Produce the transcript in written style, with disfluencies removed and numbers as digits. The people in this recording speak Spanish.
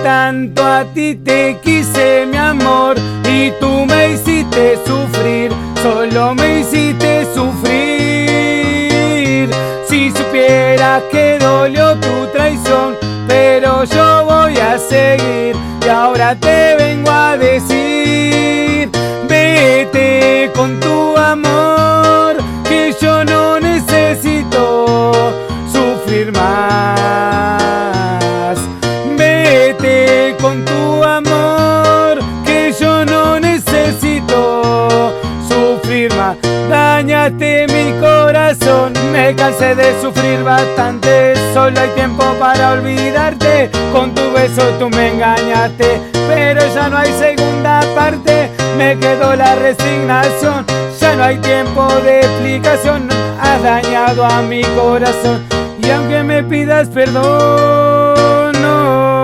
tanto a ti te quise, mi amor, y tú me hiciste sufrir, solo me hiciste sufrir. Si supieras que dolió tu traición, pero yo voy a seguir, y ahora te vengo a decir: vete con tu amor, que yo no necesito sufrir más. Vete con tu amor, que yo no necesito sufrir más. Dañaste mi corazón, me cansé de sufrir bastante. Solo hay tiempo para olvidarte, con tu beso tú me engañaste, pero ya no hay segunda parte, me quedó la resignación. Ya no hay tiempo de explicación, has dañado a mi corazón, y aunque me pidas perdón, no.